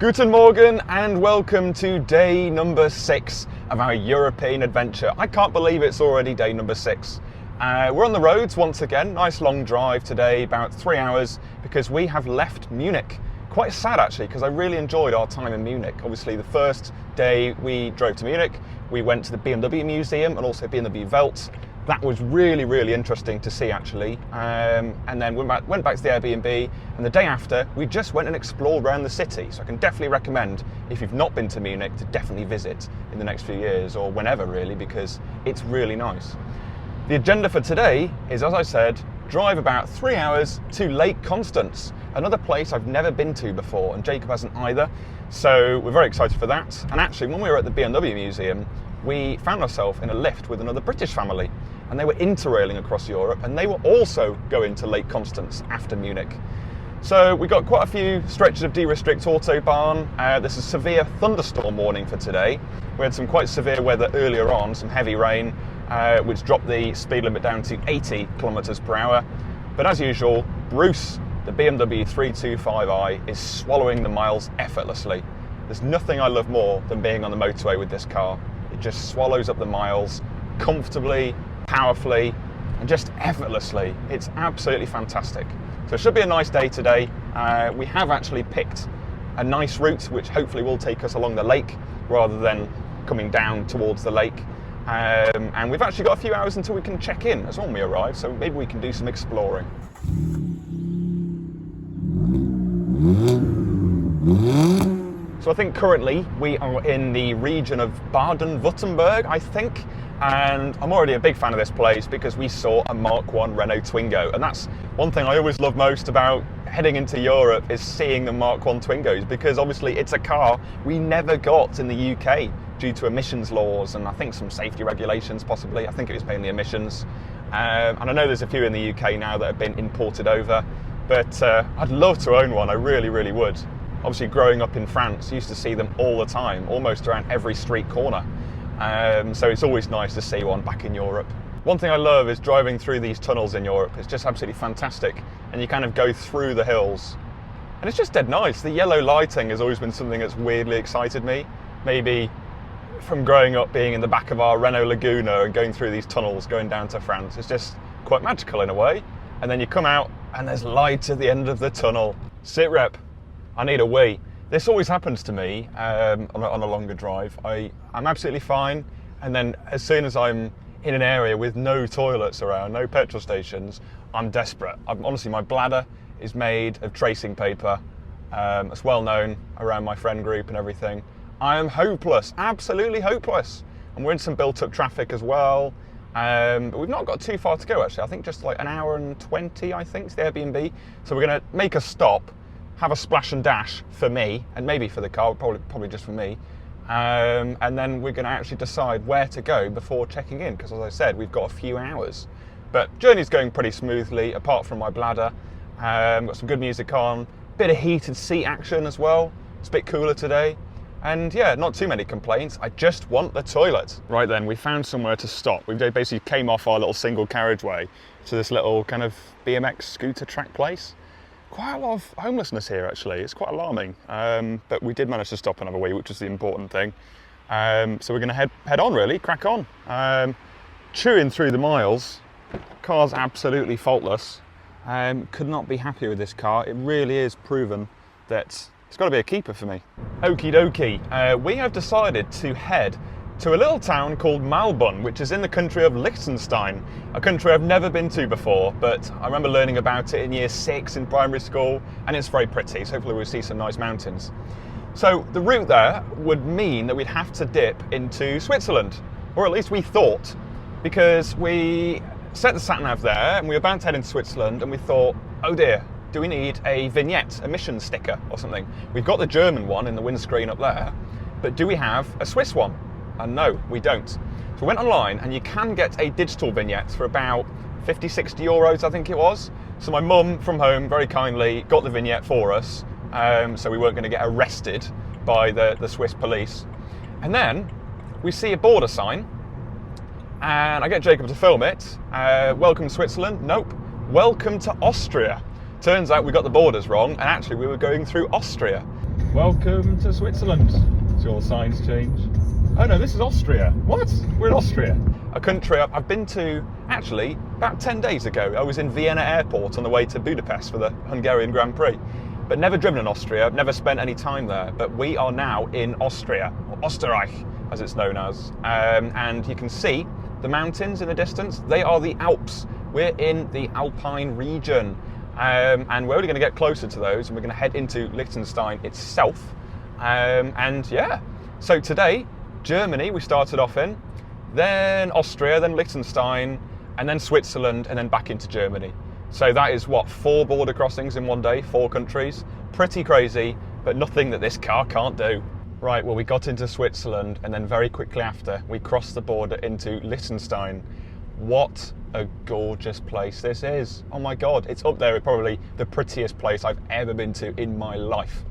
Guten Morgen and welcome to day number 6 of our European adventure. I can't believe it's already day number 6. We're on the roads once again, nice long drive today, about 3 hours, because we have left Munich. Quite sad actually, because I really enjoyed our time in Munich. Obviously the first day we drove to Munich, we went to the BMW museum and also BMW Welt. That was really interesting to see actually, and then went back to the Airbnb, and the day after we just went and explored around the city. So I can definitely recommend, if you've not been to Munich, to definitely visit in the next few years, or whenever really, because it's really nice. The agenda for today is, as I said, drive about 3 hours to Lake Constance, another place I've never been to before, and Jacob hasn't either, so we're very excited for that. And actually, when we were at the BMW museum, we found ourselves in a lift with another British family, and they were interrailing across Europe, and they were also going to Lake Constance after Munich. So we got quite a few stretches of de-restrict autobahn. There's a severe thunderstorm warning for today. We had some quite severe weather earlier on, some heavy rain, which dropped the speed limit down to 80 kilometers per hour. But as usual, Bruce, the BMW 325i, is swallowing the miles effortlessly. There's nothing I love more than being on the motorway with this car. It just swallows up the miles comfortably, powerfully, and just effortlessly. It's absolutely fantastic. So it should be a nice day today. We have actually picked a nice route which hopefully will take us along the lake rather than coming down towards the lake. And we've actually got a few hours until we can check in as when we arrive, so maybe we can do some exploring. So I think currently we are in the region of Baden-Württemberg, I think, and I'm already a big fan of this place because we saw a Mark 1 Renault Twingo, and that's one thing I always love most about heading into Europe, is seeing the Mark 1 Twingos, because obviously it's a car we never got in the UK due to emissions laws and I think some safety regulations possibly. I think it was mainly emissions, and I know there's a few in the UK now that have been imported over, but I'd love to own one. I really would. Obviously growing up in France, used to see them all the time, almost around every street corner. So it's always nice to see one back in Europe. One thing I love is driving through these tunnels in Europe. It's just absolutely fantastic. And you kind of go through the hills. And it's just dead nice. The yellow lighting has always been something that's weirdly excited me. Maybe from growing up being in the back of our Renault Laguna and going through these tunnels, going down to France. It's just quite magical in a way. And then you come out and there's light at the end of the tunnel. Sit rep. I need a wee. This always happens to me on a longer drive. I'm absolutely fine, and then as soon as I'm in an area with no toilets around, no petrol stations, I'm desperate. Honestly, my bladder is made of tracing paper. It's well known around my friend group and everything. I am hopeless, absolutely hopeless. And we're in some built-up traffic as well. But we've not got too far to go actually. I think just like an hour and 20, I think, is the Airbnb. So we're going to make a stop, have a splash and dash for me, and maybe for the car, probably just for me, and then we're going to actually decide where to go before checking in, because as I said, we've got a few hours. But journey's going pretty smoothly, apart from my bladder. Got some good music on, bit of heated seat action as well. It's a bit cooler today, and yeah, not too many complaints. I just want the toilet. Right then, we found somewhere to stop. We basically came off our little single carriageway to this little kind of BMX scooter track place. Quite a lot of homelessness here actually. It's quite alarming, but we did manage to stop and have a wee, which is the important thing. So we're going to head on really, crack on. Chewing through the miles. Car's absolutely faultless. Could not be happier with this car. It really is proven that it's got to be a keeper for me. Okie dokie. We have decided to head to a little town called Malbun, which is in the country of Liechtenstein, a country I've never been to before, but I remember learning about it in year 6 in primary school, and it's very pretty, so hopefully we'll see some nice mountains. So the route there would mean that we'd have to dip into Switzerland, or at least we thought, because we set the sat-nav there and we were about to head into Switzerland, and we thought, oh dear, do we need a vignette, emission sticker or something? We've got the German one in the windscreen up there, but do we have a Swiss one? And no, we don't. So we went online, and you can get a digital vignette for about 50, 60 euros, I think it was. So my mum from home very kindly got the vignette for us, so we weren't going to get arrested by the Swiss police. And then we see a border sign, and I get Jacob to film it. Welcome to Switzerland. Nope. Welcome to Austria. Turns out we got the borders wrong, and actually we were going through Austria. Welcome to Switzerland. Has your signs changed? Oh no, this is Austria. What? We're in Austria. A country I've been to, actually, about 10 days ago. I was in Vienna airport on the way to Budapest for the Hungarian Grand Prix. But never driven in Austria, never spent any time there. But we are now in Austria, or Österreich, as it's known as. And you can see the mountains in the distance. They are the Alps. We're in the Alpine region. And we're only going to get closer to those, and we're going to head into Liechtenstein itself. And yeah, so today, Germany we started off in, then Austria, then Liechtenstein, and then Switzerland, and then back into Germany. So that is what, 4 border crossings in one day, 4 countries. Pretty crazy, but nothing that this car can't do. Right, well, we got into Switzerland, and then very quickly after, we crossed the border into Liechtenstein. What a gorgeous place this is. Oh my God, it's up there with probably the prettiest place I've ever been to in my life.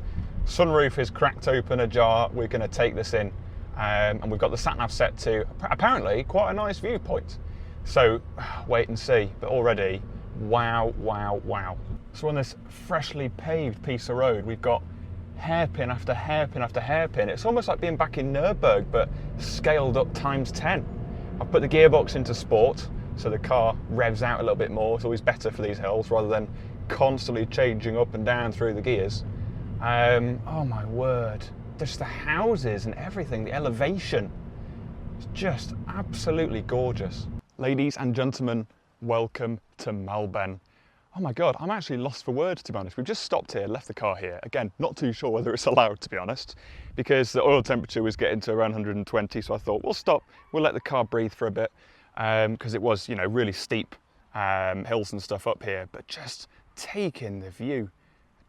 Sunroof is cracked open ajar. We're going to take this in. And we've got the sat-nav set to apparently quite a nice viewpoint. So wait and see, but already, wow, wow, wow. So on this freshly paved piece of road, we've got hairpin after hairpin after hairpin. It's almost like being back in Nürburgring, but scaled up times 10. I've put the gearbox into sport, so the car revs out a little bit more. It's always better for these hills rather than constantly changing up and down through the gears. Oh my word. Just the houses and everything, the elevation. It's just absolutely gorgeous. Ladies and gentlemen, welcome to Malbun. Oh my God, I'm actually lost for words, to be honest. We've just stopped here, left the car here. Again, not too sure whether it's allowed, to be honest, because the oil temperature was getting to around 120, so I thought we'll stop, we'll let the car breathe for a bit, because it was, you know, really steep hills and stuff up here, but just taking the view,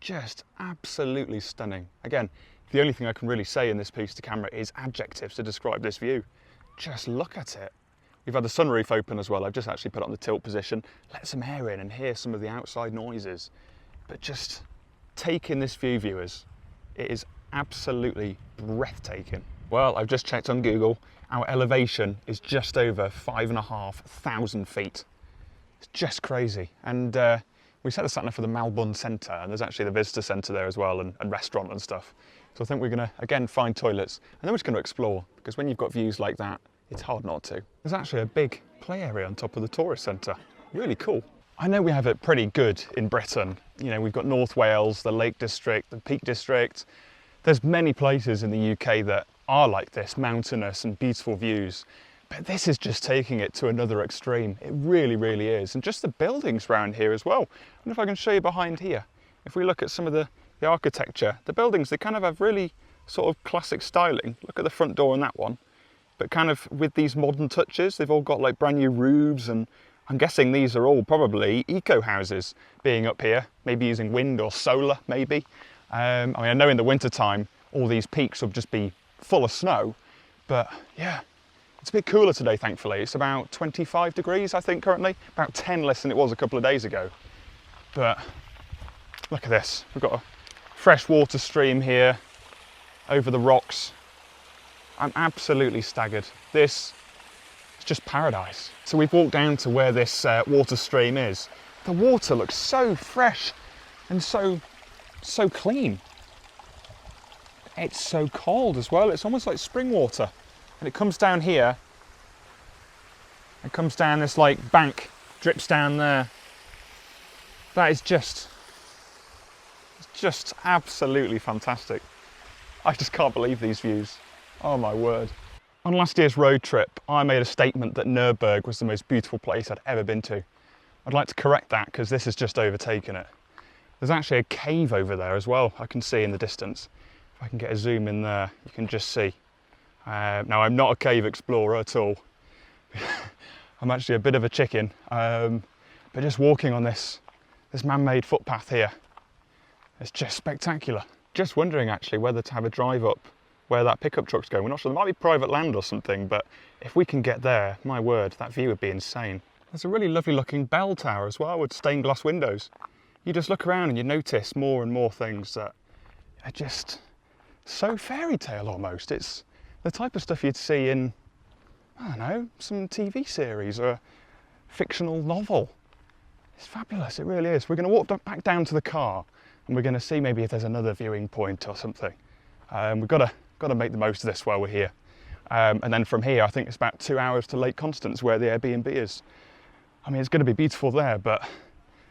just absolutely stunning. Again, the only thing I can really say in this piece to camera is adjectives to describe this view. Just look at it. We've had the sunroof open as well. I've just actually put it on the tilt position, let some air in and hear some of the outside noises. But just take in this view, viewers. It is absolutely breathtaking. Well, I've just checked on Google. Our elevation is just over 5,500 feet. It's just crazy. And we set the sat nav for the Malbun Centre, and there's actually the visitor centre there as well, and restaurant and stuff. So I think we're going to, again, find toilets, and then we're just going to explore, because when you've got views like that, it's hard not to. There's actually a big play area on top of the tourist centre. Really cool. I know we have it pretty good in Britain. You know, we've got North Wales, the Lake District, the Peak District. There's many places in the UK that are like this, mountainous and beautiful views. But this is just taking it to another extreme. It really, really is. And just the buildings around here as well. I wonder if I can show you behind here. If we look at some of the architecture, the buildings, they kind of have really sort of classic styling. Look at the front door on that one. But kind of with these modern touches, they've all got like brand new roofs, and I'm guessing these are all probably eco houses being up here, maybe using wind or solar, maybe. I mean, I know in the winter time, all these peaks will just be full of snow, but yeah, it's a bit cooler today, thankfully. It's about 25 degrees, I think, currently, about 10 less than it was a couple of days ago. But look at this. We've got a fresh water stream here over the rocks. I'm absolutely staggered. This is just paradise. So we've walked down to where this water stream is. The water looks so fresh and so clean. It's so cold as well. It's almost like spring water. And it comes down here. It comes down this like bank, drips down there. That is just absolutely fantastic. I just can't believe these views. Oh my word. On last year's road trip, I made a statement that Nürburgring was the most beautiful place I'd ever been to. I'd like to correct that, because this has just overtaken it. There's actually a cave over there as well, I can see in the distance. If I can get a zoom in there, you can just see. Now, I'm not a cave explorer at all. I'm actually a bit of a chicken. But just walking on this man-made footpath here, it's just spectacular. Just wondering actually whether to have a drive up where that pickup truck's going. We're not sure, there might be private land or something, but if we can get there, my word, that view would be insane. There's a really lovely looking bell tower as well with stained glass windows. You just look around and you notice more and more things that are just so fairy tale almost. It's the type of stuff you'd see in, I don't know, some TV series or a fictional novel. It's fabulous, it really is. We're going to walk back down to the car and and we're going to see maybe if there's another viewing point or something. We've got to make the most of this while we're here. And then from here, I think it's about 2 hours to Lake Constance, where the Airbnb is. I mean, it's going to be beautiful there, but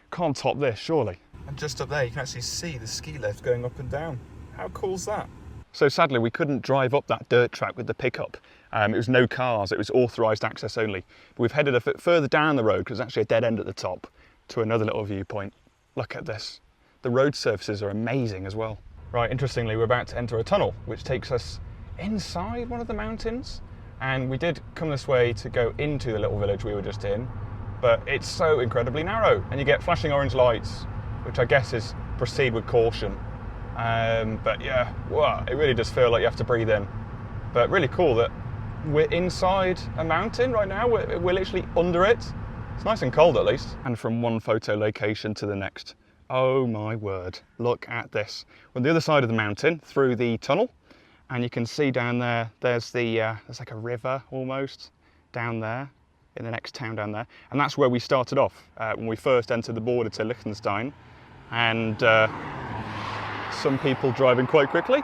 can't top this, surely. And just up there, you can actually see the ski lift going up and down. How cool's that? So sadly, we couldn't drive up that dirt track with the pickup. It was no cars, it was authorised access only. But we've headed a bit further down the road, because there's actually a dead end at the top, to another little viewpoint. Look at this. The road surfaces are amazing as well. Right, interestingly, we're about to enter a tunnel, which takes us inside one of the mountains. And we did come this way to go into the little village we were just in, but it's so incredibly narrow, and you get flashing orange lights, which I guess is proceed with caution. But yeah, wow, it really does feel like you have to breathe in. But really cool that we're inside a mountain right now. We're literally under it. It's nice and cold at least. And from one photo location to the next. Oh my word, look at this. We're on the other side of the mountain through the tunnel, and you can see down there, there's like a river almost down there in the next town down there. And that's where we started off when we first entered the border to Liechtenstein. And some people driving quite quickly.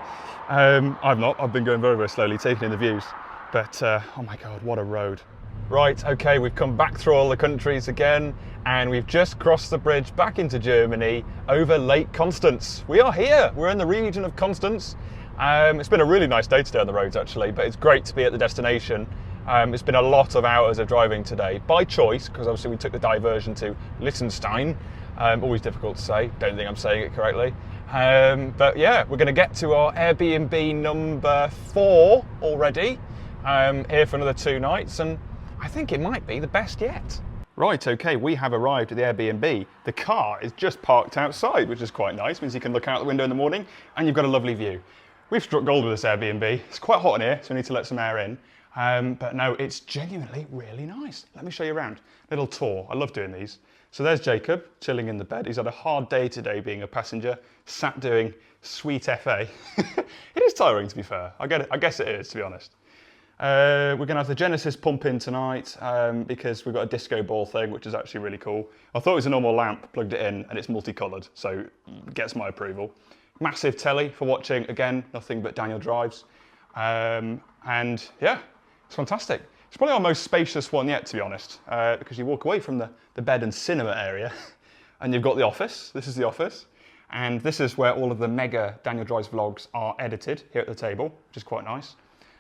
I've not, I've been going very, very slowly, taking in the views. But oh my God, what a road. Right, okay, we've come back through all the countries again, and we've just crossed the bridge back into Germany over Lake Constance. We are here, we're in the region of Constance. It's been a really nice day today on the roads actually, but it's great to be at the destination. It's been a lot of hours of driving today, by choice, because obviously we took the diversion to Liechtenstein. Always difficult to say, don't think I'm saying it correctly. But yeah, we're going to get to our Airbnb number 4 already, here for another 2 nights, and I think it might be the best yet. Right, okay, we have arrived at the Airbnb. The car is just parked outside, which is quite nice, means you can look out the window in the morning and you've got a lovely view. We've struck gold with this Airbnb. It's quite hot in here, so we need to let some air in. But no, it's genuinely really nice. Let me show you around. Little tour, I love doing these. So there's Jacob, chilling in the bed. He's had a hard day today being a passenger, sat doing sweet FA. It is tiring, to be fair. I get it. I guess it is, to be honest. We're going to have the Genesis pump in tonight because we've got a disco ball thing, which is actually really cool. I thought it was a normal lamp, plugged it in, and it's multicoloured, so it gets my approval. Massive telly for watching, again, nothing but Daniel drives. And yeah, it's fantastic. It's probably our most spacious one yet, to be honest, because you walk away from the bed and cinema area and you've got the office. This is the office. And this is where all of the mega Daniel Drives vlogs are edited here at the table, which is quite nice.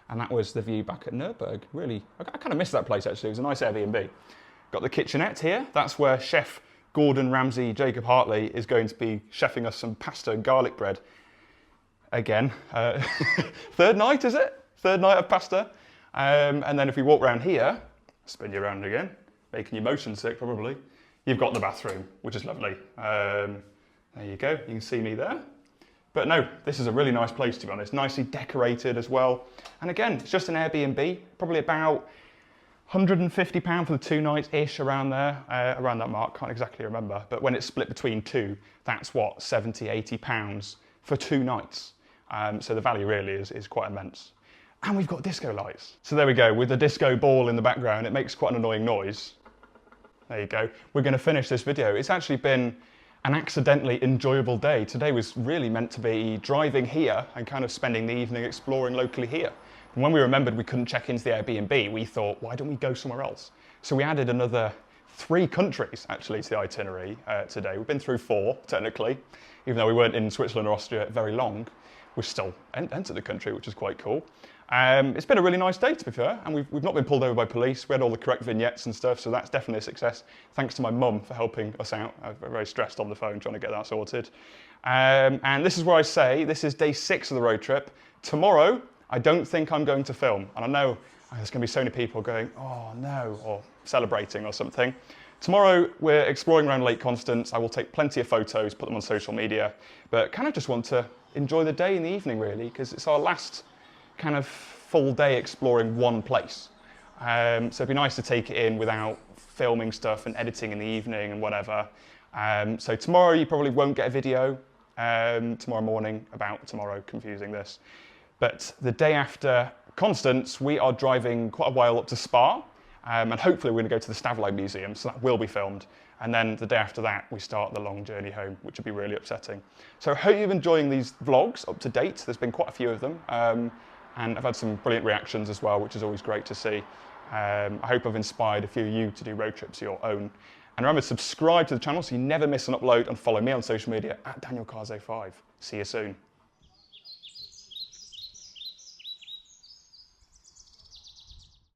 And that was the view back at Nürburg. Really, I kind of missed that place actually. It was a nice Airbnb. Got the kitchenette here. That's where Chef Gordon Ramsay Jacob Hartley is going to be chefing us some pasta and garlic bread. Again, third night, is it? Third night of pasta. And then if we walk around here, spin you around again, making you motion sick probably, you've got the bathroom, which is lovely. There you go, you can see me there. But no, this is a really nice place, to be honest, nicely decorated as well. And again, it's just an Airbnb, probably about £150 for the 2 nights-ish around there, around that mark, can't exactly remember. But when it's split between 2, that's what, £70, £80 for 2 nights. So the value really is quite immense. And we've got disco lights. So there we go, with the disco ball in the background, it makes quite an annoying noise. There you go. We're going to finish this video. It's actually been an accidentally enjoyable day. Today was really meant to be driving here and kind of spending the evening exploring locally here. And when we remembered we couldn't check into the Airbnb, we thought, why don't we go somewhere else? So we added another 3 countries actually to the itinerary today. We've been through 4 technically, even though we weren't in Switzerland or Austria very long. We've still entered the country, which is quite cool. It's been a really nice day, to be fair, and we've not been pulled over by police. We had all the correct vignettes and stuff, so that's definitely a success. Thanks to my mum for helping us out. I was very stressed on the phone trying to get that sorted. And this is where I say, this is day 6 of the road trip. Tomorrow, I don't think I'm going to film. And I know there's going to be so many people going, oh no, or celebrating or something. Tomorrow, we're exploring around Lake Constance. I will take plenty of photos, put them on social media, but kind of just want to enjoy the day in the evening, really, because it's our last kind of full day exploring one place. So it'd be nice to take it in without filming stuff and editing in the evening and whatever. So tomorrow you probably won't get a video, tomorrow morning about tomorrow, confusing this. But the day after Constance, we are driving quite a while up to Spa, and hopefully we're going to go to the Stavlide Museum, so that will be filmed. And then the day after that, we start the long journey home, which would be really upsetting. So I hope you're enjoying these vlogs up to date. There's been quite a few of them. And I've had some brilliant reactions as well, which is always great to see. I hope I've inspired a few of you to do road trips of your own. And remember to subscribe to the channel so you never miss an upload, and follow me on social media at DanielCars05. See you soon.